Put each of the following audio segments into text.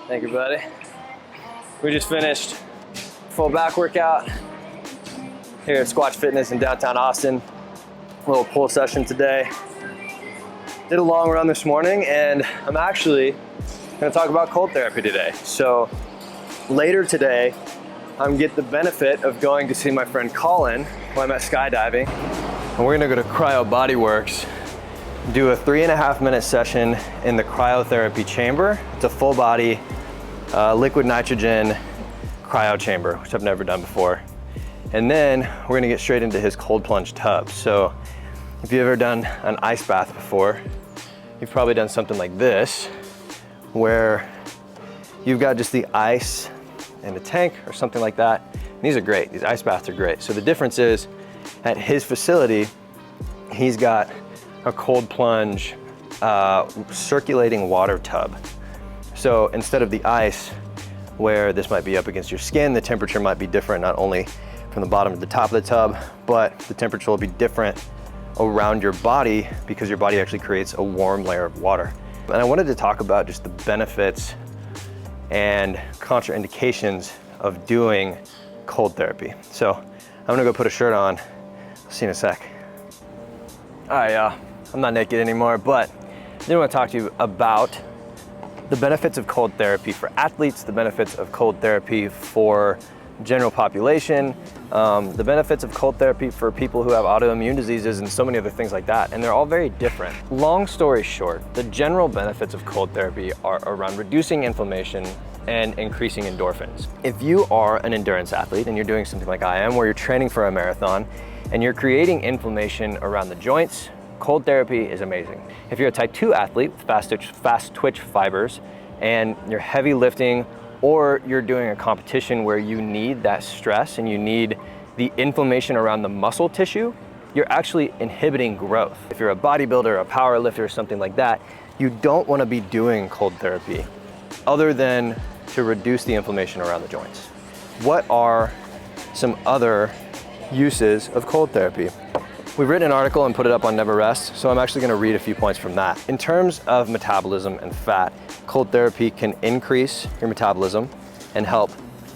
Thank you, buddy. We just finished full back workout here at Squatch Fitness in downtown Austin. A little pull session today. Did a long run this morning, and I'm actually gonna talk about cold therapy today. So later today, I'm gonna get the benefit of going to see my friend Colin, who I'm at skydiving. And we're gonna go to Cryo Body Works, do a 3.5-minute session in the cryotherapy chamber. It's a full body liquid nitrogen cryo chamber, which I've never done before. And then we're gonna get straight into his cold plunge tub. So if you've ever done an ice bath before, you've probably done something like this, where you've got just the ice in a tank or something like that. And these are great, these ice baths are great. So the difference is, at his facility, he's got a cold plunge circulating water tub. So instead of the ice, where this might be up against your skin, the temperature might be different, not only from the bottom to the top of the tub, but the temperature will be different around your body because your body actually creates a warm layer of water. And I wanted to talk about just the benefits and contraindications of doing cold therapy. So I'm gonna go put a shirt on. I'll see you in a sec. All right, y'all, I'm not naked anymore, but I do want to talk to you about the benefits of cold therapy for athletes, the benefits of cold therapy for general population, the benefits of cold therapy for people who have autoimmune diseases and so many other things like that. And they're all very different. Long story short, the general benefits of cold therapy are around reducing inflammation and increasing endorphins. If you are an endurance athlete and you're doing something like I am, where you're training for a marathon and you're creating inflammation around the joints, cold therapy is amazing. If you're a type 2 athlete with fast twitch fibers and you're heavy lifting, or you're doing a competition where you need that stress and you need the inflammation around the muscle tissue, you're actually inhibiting growth. If you're a bodybuilder, a power lifter, or something like that, you don't want to be doing cold therapy other than to reduce the inflammation around the joints. What are some other uses of cold therapy? We've written an article and put it up on Never Rest, so I'm actually gonna read a few points from that. In terms of metabolism and fat, cold therapy can increase your metabolism and help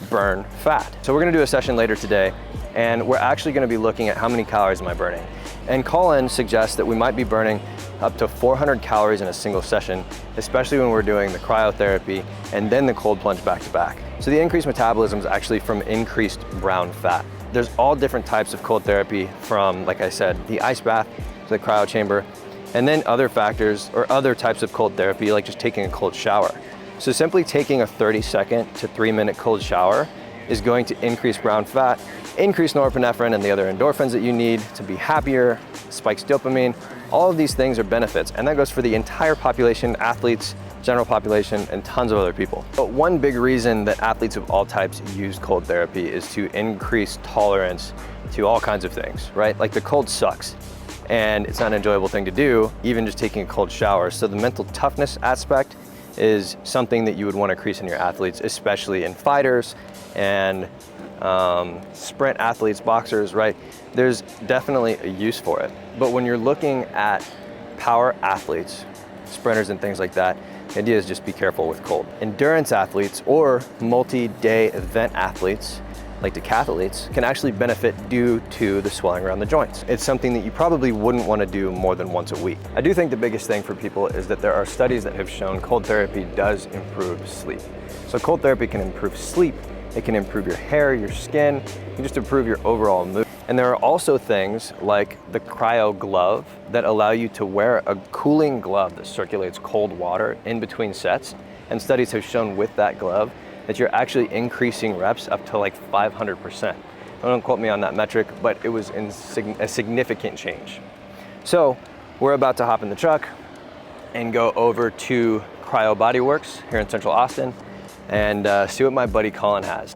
burn fat. So we're gonna do a session later today, and we're actually gonna be looking at how many calories am I burning. And Colin suggests that we might be burning up to 400 calories in a single session, especially when we're doing the cryotherapy and then the cold plunge back to back. So the increased metabolism is actually from increased brown fat. There's all different types of cold therapy, from, like I said, the ice bath to the cryo chamber, and then other factors or other types of cold therapy, like just taking a cold shower. So simply taking a 30-second to 3-minute cold shower is going to increase brown fat, increase norepinephrine and the other endorphins that you need to be happier, spikes dopamine. All of these things are benefits, and that goes for the entire population, athletes, general population, and tons of other people. But one big reason that athletes of all types use cold therapy is to increase tolerance to all kinds of things, right? Like the cold sucks, and it's not an enjoyable thing to do, even just taking a cold shower. So the mental toughness aspect is something that you would want to increase in your athletes, especially in fighters and sprint athletes, boxers, right? There's definitely a use for it. But when you're looking at power athletes, sprinters and things like that, the idea is just be careful with cold. Endurance athletes or multi-day event athletes, like decathletes, can actually benefit due to the swelling around the joints. It's something that you probably wouldn't want to do more than once a week. I do think the biggest thing for people is that there are studies that have shown cold therapy does improve sleep. So cold therapy can improve sleep, it can improve your hair, your skin, it can just improve your overall mood. And there are also things like the cryo glove that allow you to wear a cooling glove that circulates cold water in between sets. And studies have shown with that glove that you're actually increasing reps up to like 500%. Don't quote me on that metric, but it was a significant change. So we're about to hop in the truck and go over to Cryo Body Works here in Central Austin and see what my buddy Colin has.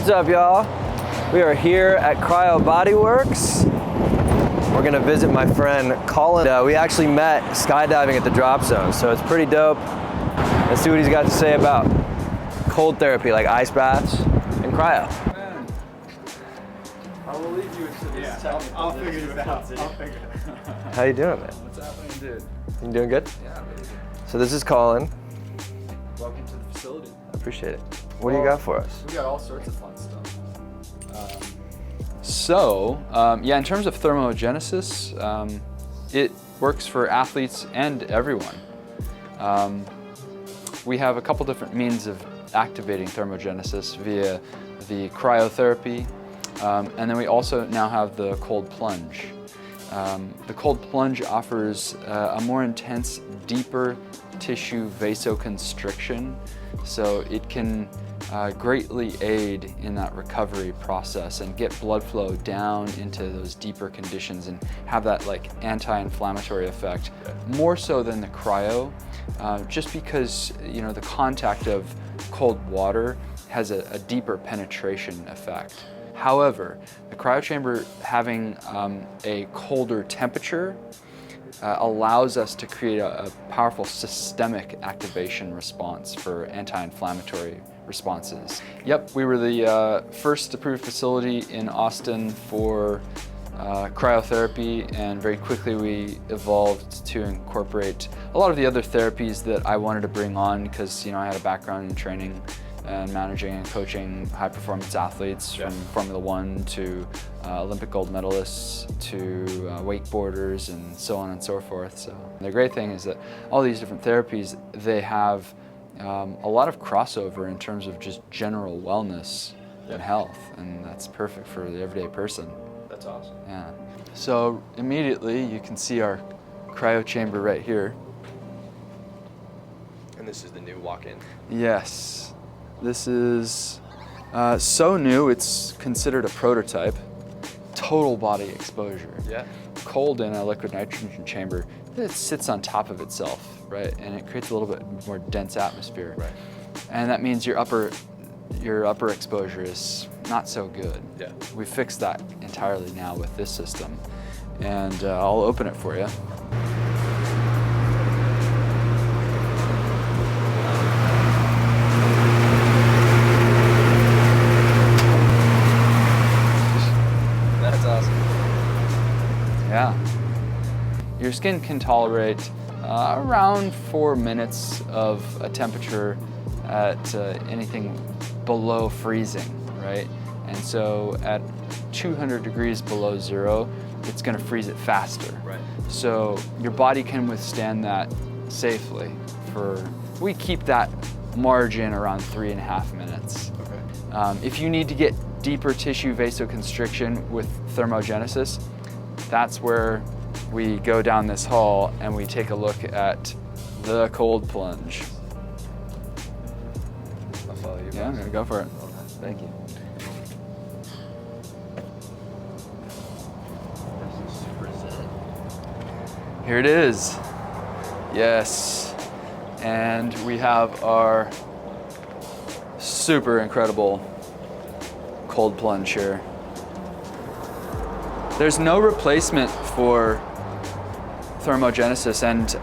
What's up, y'all? We are here at Cryo Body Works. We're gonna visit my friend Colin. We actually met skydiving at the drop zone, so it's pretty dope. Let's see what he's got to say about cold therapy, like ice baths and cryo. Man, I will leave you to this. Yeah, I'll figure this out. I'll figure it out. How you doing, man? What's happening, dude? You doing good? Yeah, really good. So this is Colin. Welcome to the facility. I appreciate it. What do you got for us? We got all sorts of fun stuff. Yeah, in terms of thermogenesis, it works for athletes and everyone. We have a couple different means of activating thermogenesis via the cryotherapy, and then we also now have the cold plunge. The cold plunge offers a more intense, deeper tissue vasoconstriction, so it can greatly aid in that recovery process and get blood flow down into those deeper conditions and have that like anti-inflammatory effect, more so than the cryo, just because the contact of cold water has a deeper penetration effect. However, the cryo chamber having a colder temperature allows us to create a powerful systemic activation response for anti-inflammatory responses. Yep, we were the first approved facility in Austin for cryotherapy, and very quickly we evolved to incorporate a lot of the other therapies that I wanted to bring on because I had a background in training and managing and coaching high-performance athletes from Formula One to Olympic gold medalists to wakeboarders and so on and so forth. So the great thing is that all these different therapies, they have a lot of crossover in terms of just general wellness and health, and that's perfect for the everyday person. That's awesome. Yeah. So immediately you can see our cryo chamber right here. And this is the new walk-in? Yes. This is so new, it's considered a prototype. Total body exposure. Yeah. Cold in a liquid nitrogen chamber, it sits on top of itself, right? And it creates a little bit more dense atmosphere. Right. And that means your upper exposure is not so good. Yeah. We fixed that entirely now with this system. And I'll open it for you. Yeah. Your skin can tolerate around 4 minutes of a temperature at anything below freezing, right? And so at 200 degrees below zero, it's going to freeze it faster. Right. So your body can withstand that safely. We keep that margin around 3.5 minutes. Okay. If you need to get deeper tissue vasoconstriction with thermogenesis, that's where we go down this hall and we take a look at the cold plunge. I'll follow you. Yeah, I'm gonna go for it. Thank you. Here it is. Yes. And we have our super incredible cold plunge here. There's no replacement for thermogenesis and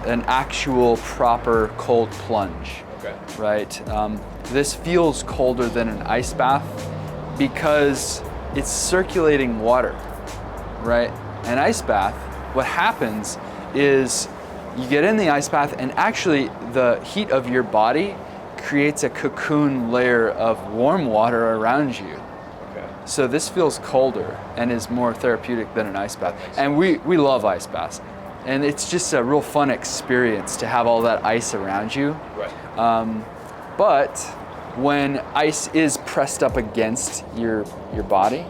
an actual proper cold plunge. Okay. Right? This feels colder than an ice bath because it's circulating water, right? An ice bath, what happens is you get in the ice bath and actually the heat of your body creates a cocoon layer of warm water around you. So this feels colder and is more therapeutic than an ice bath. And we love ice baths. And it's just a real fun experience to have all that ice around you. Right. But when ice is pressed up against your body,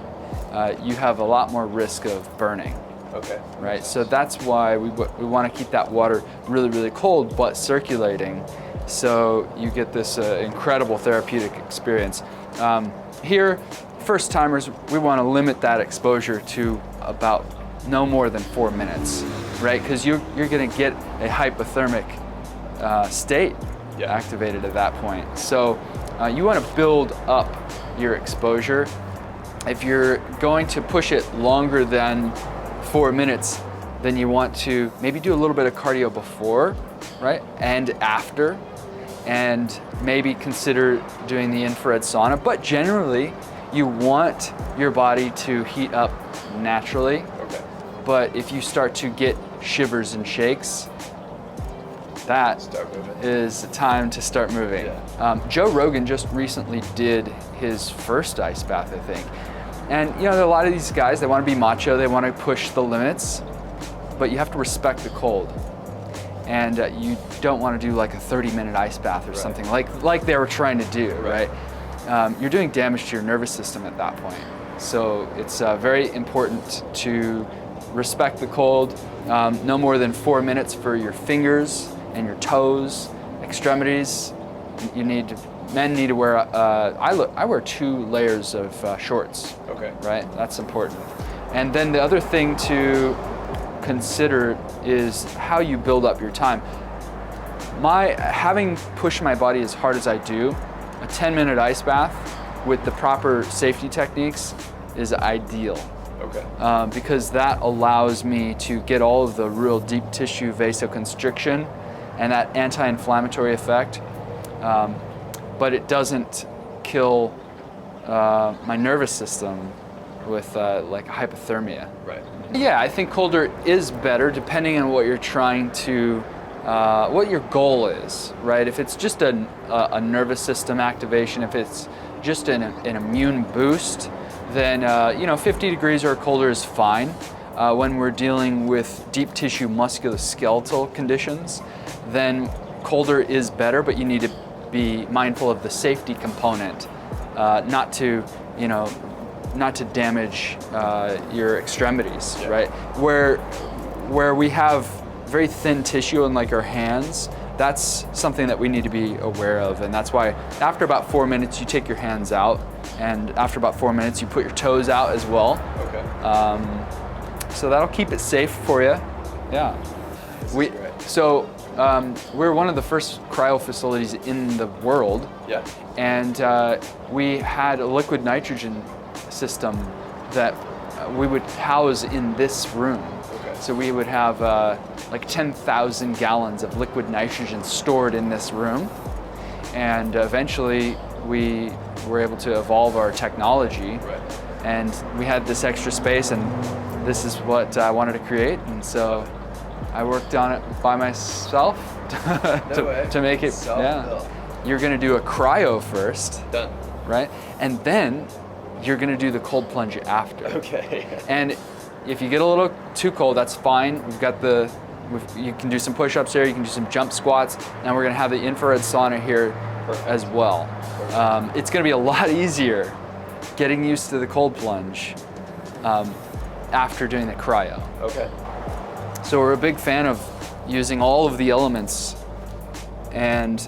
you have a lot more risk of burning. Okay. Right, so that's why we want to keep that water really, really cold but circulating, so you get this incredible therapeutic experience. Here, first timers, we want to limit that exposure to about no more than 4 minutes, right? Because you're going to get a hypothermic state activated at that point. So you want to build up your exposure. If you're going to push it longer than 4 minutes, then you want to maybe do a little bit of cardio before, right, and after, and maybe consider doing the infrared sauna. But generally, you want your body to heat up naturally. Okay. But if you start to get shivers and shakes, that is the time to start moving. Yeah. Joe Rogan just recently did his first ice bath, I think. And you know, there are a lot of these guys, they want to be macho, they want to push the limits, but you have to respect the cold. And you don't want to do like a 30-minute ice bath or something like they were trying to do, right? You're doing damage to your nervous system at that point. So it's very important to respect the cold. No more than 4 minutes for your fingers and your toes, extremities. Men need to wear, I wear 2 layers of shorts. Okay. Right, that's important. And then the other thing to consider is how you build up your time. Having pushed my body as hard as I do, a 10-minute ice bath with the proper safety techniques is ideal. Okay. Because that allows me to get all of the real deep tissue vasoconstriction and that anti-inflammatory effect, but it doesn't kill my nervous system with like hypothermia. Right. Yeah, I think colder is better depending on what you're trying to, what your goal is, right? If it's just a nervous system activation, if it's just an immune boost, then 50 degrees or colder is fine. When we're dealing with deep tissue musculoskeletal conditions, then colder is better, but you need to be mindful of the safety component, not to damage your extremities, right? Where we have very thin tissue in like our hands, that's something that we need to be aware of, and that's why after about 4 minutes you take your hands out, and after about 4 minutes you put your toes out as well. Okay. So that'll keep it safe for you. Yeah. We're one of the first cryo facilities in the world. Yeah. And we had a liquid nitrogen system that we would house in this room. Okay. So we would have like 10,000 gallons of liquid nitrogen stored in this room. And eventually we were able to evolve our technology. Right. And we had this extra space, and this is what I wanted to create. And so I worked on it by myself to make it. Yeah. You're gonna do a cryo first. Done. Right? And then you're gonna do the cold plunge after. Okay. And if you get a little too cold, that's fine. You can do some push-ups there, you can do some jump squats, and we're gonna have the infrared sauna here as well. It's gonna be a lot easier getting used to the cold plunge after doing the cryo. Okay. So we're a big fan of using all of the elements, and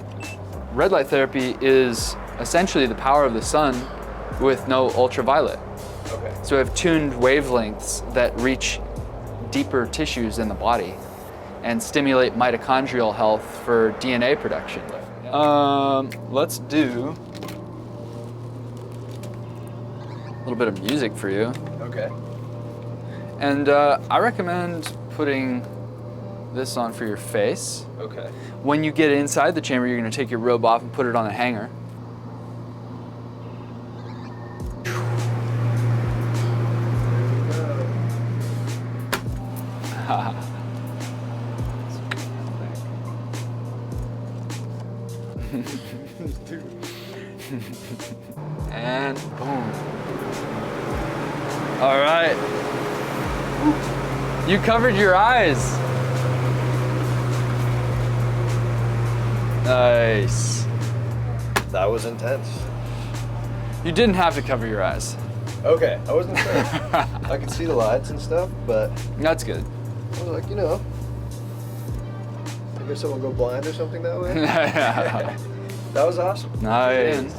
red light therapy is essentially the power of the sun with no ultraviolet. Okay. So we have tuned wavelengths that reach deeper tissues in the body and stimulate mitochondrial health for DNA production. Let's do a little bit of music for you. Okay. And I recommend putting this on for your face. Okay. When you get inside the chamber, you're gonna take your robe off and put it on a hanger. And boom. All right. You covered your eyes. Nice. That was intense. You didn't have to cover your eyes. Okay, I wasn't sure. I could see the lights and stuff, but that's good. I was like, I guess someone go blind or something that way. That was awesome. Nice.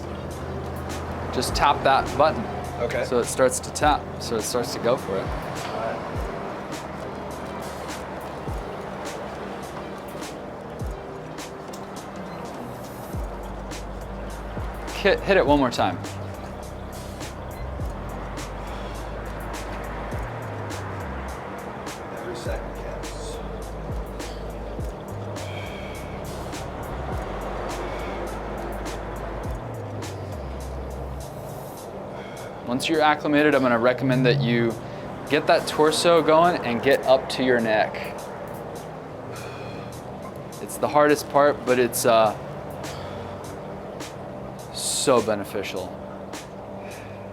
Just tap that button. Okay. So it starts to tap. So it starts to go for it. Hit it one more time. Once you're acclimated, I'm gonna recommend that you get that torso going and get up to your neck. It's the hardest part, but it's so beneficial.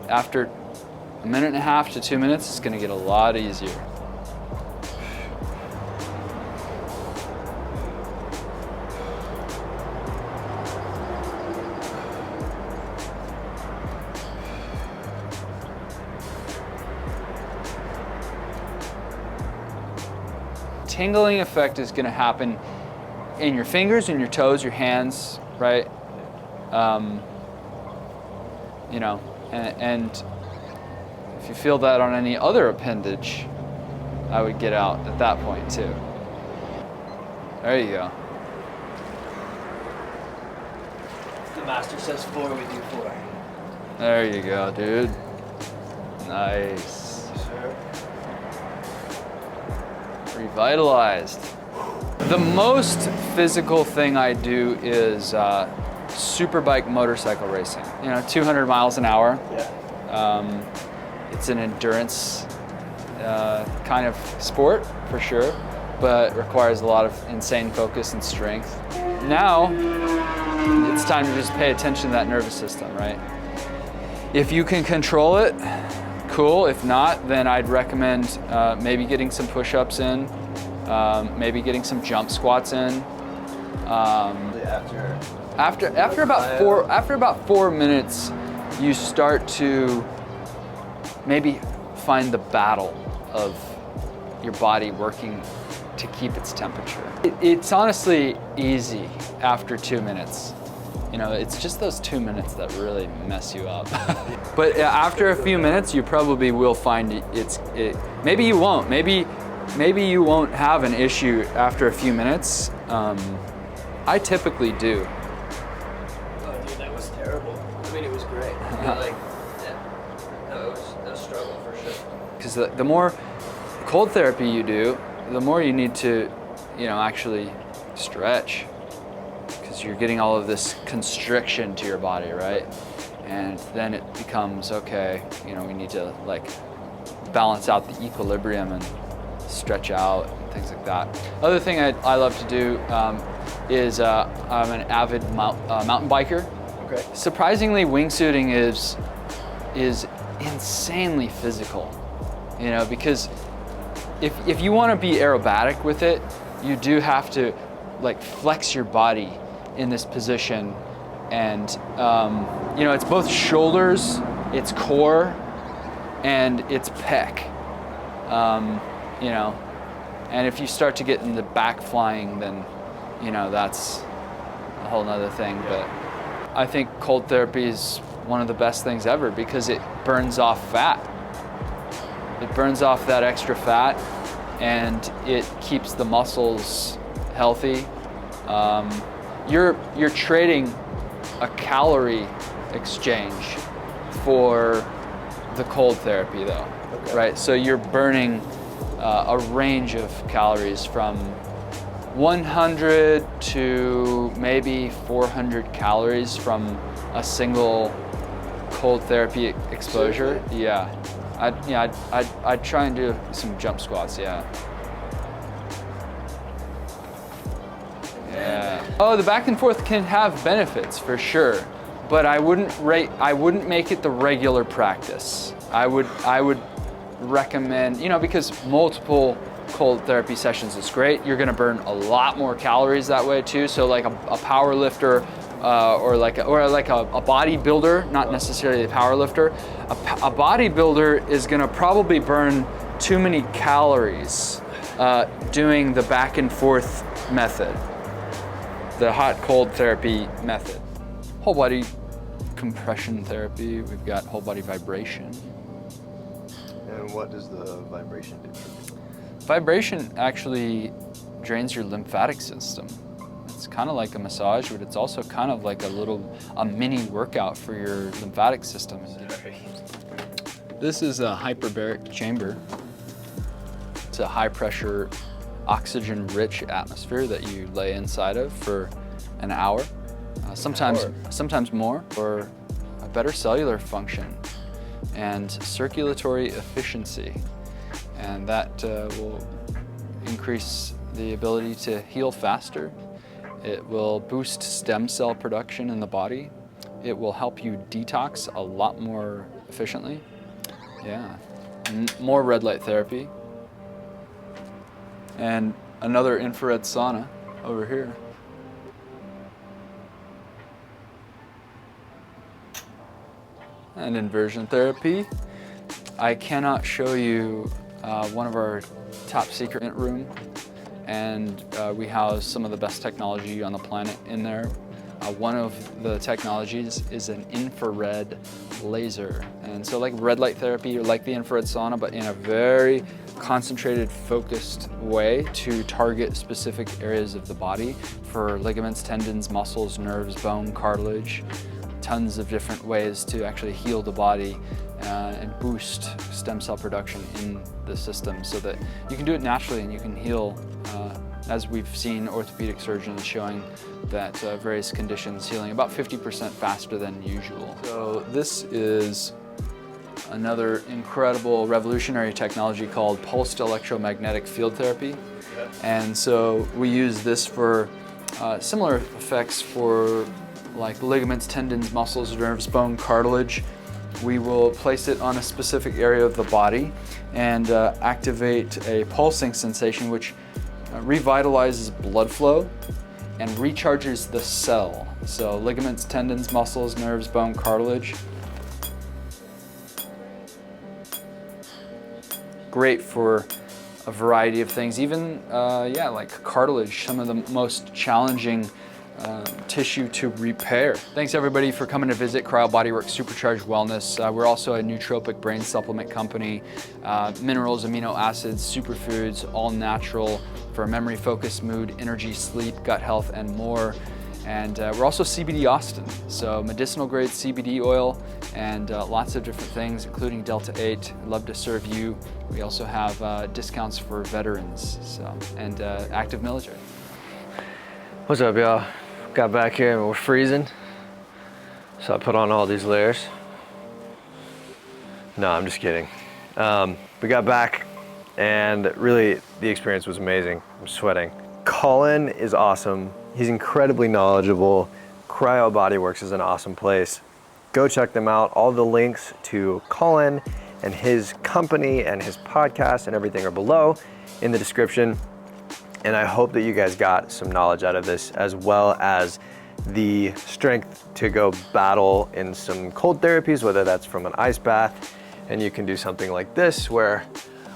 After a minute and a half to 2 minutes, it's gonna get a lot easier. Tingling effect is gonna happen in your fingers, in your toes, your hands, right? You know, and if you feel that on any other appendage, I would get out at that point too. There you go. The master says 4, we do 4. There you go, dude. Nice. Sure. Revitalized. The most physical thing I do is superbike motorcycle racing. You know, 200 miles an hour. Yeah. It's an endurance kind of sport for sure, but requires a lot of insane focus and strength. Now, it's time to just pay attention to that nervous system, right? If you can control it, cool. If not, then I'd recommend maybe getting some push-ups in, maybe getting some jump squats in. After about 4 minutes, you start to maybe find the battle of your body working to keep its temperature. It's honestly easy after 2 minutes. You know, it's just those 2 minutes that really mess you up. But after a few minutes, you probably will find it. Maybe you won't. Maybe you won't have an issue after a few minutes. I typically do. Oh, dude, that was terrible. I mean, it was great. Like, yeah. No, it was a struggle for sure. Because the more cold therapy you do, the more you need to, you know, actually stretch. Because you're getting all of this constriction to your body, right? And then it becomes, okay, you know, we need to like balance out the equilibrium and stretch out and things like that. Other thing I love to do is I'm an avid mountain biker. Okay. Surprisingly, wingsuiting is insanely physical, you know, because if you want to be aerobatic with it, you do have to like flex your body in this position, and you know, it's both shoulders, it's core, and it's pec. You know, and if you start to get in the back flying, then you know, that's a whole nother thing. But I think cold therapy is one of the best things ever because it burns off fat. It burns off that extra fat, and it keeps the muscles healthy. You're trading a calorie exchange for the cold therapy though, okay. Right? So you're burning a range of calories from 100 to maybe 400 calories from a single cold therapy exposure. Seriously? Yeah. I'd try and do some jump squats, yeah. Yeah. Oh, the back and forth can have benefits for sure, but I wouldn't make it the regular practice. I would recommend, you know, because multiple cold therapy sessions is great. You're gonna burn a lot more calories that way too. So like a power lifter or like a bodybuilder, not necessarily a power lifter, a bodybuilder is gonna probably burn too many calories doing the back and forth method, the hot cold therapy method. Whole body compression therapy, we've got whole body vibration. And what does the vibration do? Vibration actually drains your lymphatic system. It's kind of like a massage, but it's also kind of like a mini workout for your lymphatic system. This is a hyperbaric chamber. It's a high pressure, oxygen rich atmosphere that you lay inside of for an hour, sometimes more, for a better cellular function. and circulatory efficiency. And that will increase the ability to heal faster. It will boost stem cell production in the body. It will help you detox a lot more efficiently. Yeah, more red light therapy. And another infrared sauna over here. And inversion therapy. I cannot show you one of our top secret room, and we house some of the best technology on the planet in there. One of the technologies is an infrared laser. And so like red light therapy or like the infrared sauna, but in a very concentrated, focused way to target specific areas of the body for ligaments, tendons, muscles, nerves, bone, cartilage, tons of different ways to actually heal the body and boost stem cell production in the system so that you can do it naturally and you can heal, as we've seen orthopedic surgeons showing that various conditions healing about 50% faster than usual. So this is another incredible revolutionary technology called pulsed electromagnetic field therapy. And so we use this for similar effects for like ligaments, tendons, muscles, nerves, bone, cartilage. We will place it on a specific area of the body and activate a pulsing sensation which revitalizes blood flow and recharges the cell. So ligaments, tendons, muscles, nerves, bone, cartilage. Great for a variety of things, even like cartilage, some of the most challenging tissue to repair. Thanks everybody for coming to visit Cryo Body Works Supercharged Wellness. We're also a nootropic brain supplement company. Minerals, amino acids, superfoods, all natural for memory, focus, mood, energy, sleep, gut health, and more. And we're also CBD Austin, so medicinal grade CBD oil and lots of different things, including Delta 8. I'd love to serve you. We also have discounts for veterans and active military. What's up, y'all? Got back here and we're freezing, so I put on all these layers. No, I'm just kidding. We got back and really the experience was amazing. I'm sweating. Colin is awesome. He's incredibly knowledgeable. Cryo Body Works is an awesome place. Go check them out. All the links to Colin and his company and his podcast and everything are below in the description. And I hope that you guys got some knowledge out of this, as well as the strength to go battle in some cold therapies, whether that's from an ice bath, and you can do something like this where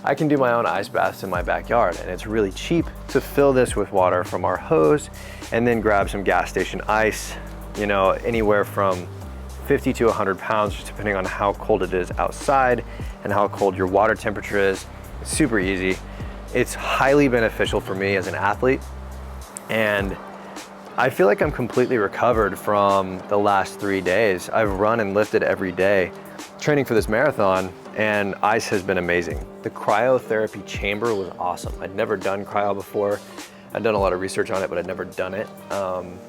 I can do my own ice baths in my backyard, and it's really cheap to fill this with water from our hose and then grab some gas station ice, you know, anywhere from 50 to 100 pounds, just depending on how cold it is outside and how cold your water temperature is. It's super easy. It's highly beneficial for me as an athlete, and I feel like I'm completely recovered from the last 3 days. I've run and lifted every day training for this marathon, and ice has been amazing. The cryotherapy chamber was awesome. I'd never done cryo before. I'd done a lot of research on it, but I'd never done it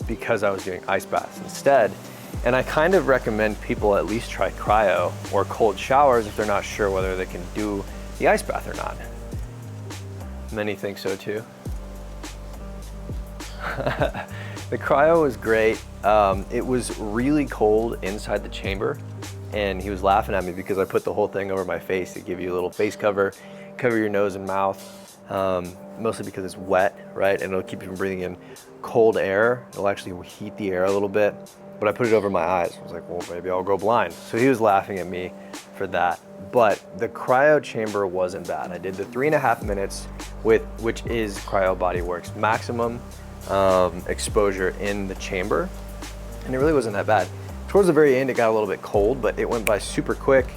because I was doing ice baths instead. And I kind of recommend people at least try cryo or cold showers if they're not sure whether they can do the ice bath or not. Many think so too. The cryo was great. It was really cold inside the chamber, and he was laughing at me because I put the whole thing over my face to give you a little face cover your nose and mouth, mostly because it's wet, right? And it'll keep you from breathing in cold air. It'll actually heat the air a little bit, but I put it over my eyes. I was like, well, maybe I'll go blind. So he was laughing at me for that. But the cryo chamber wasn't bad. I did the 3.5 minutes which is Cryo Body Works maximum exposure in the chamber, and it really wasn't that bad. Towards the very end, it got a little bit cold, but it went by super quick.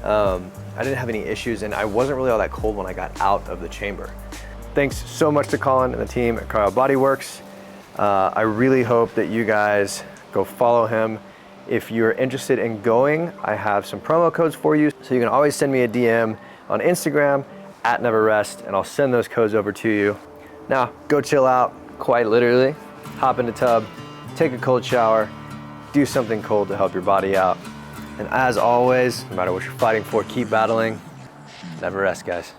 I didn't have any issues, and I wasn't really all that cold when I got out of the chamber. Thanks so much to Colin and the team at Cryo Body Works. I really hope that you guys go follow him. If you're interested in going, I have some promo codes for you. So you can always send me a DM on Instagram @NeverRest, and I'll send those codes over to you. Now, go chill out, quite literally. Hop in the tub, take a cold shower, do something cold to help your body out, And as always, no matter what you're fighting for, keep battling. Never rest, guys.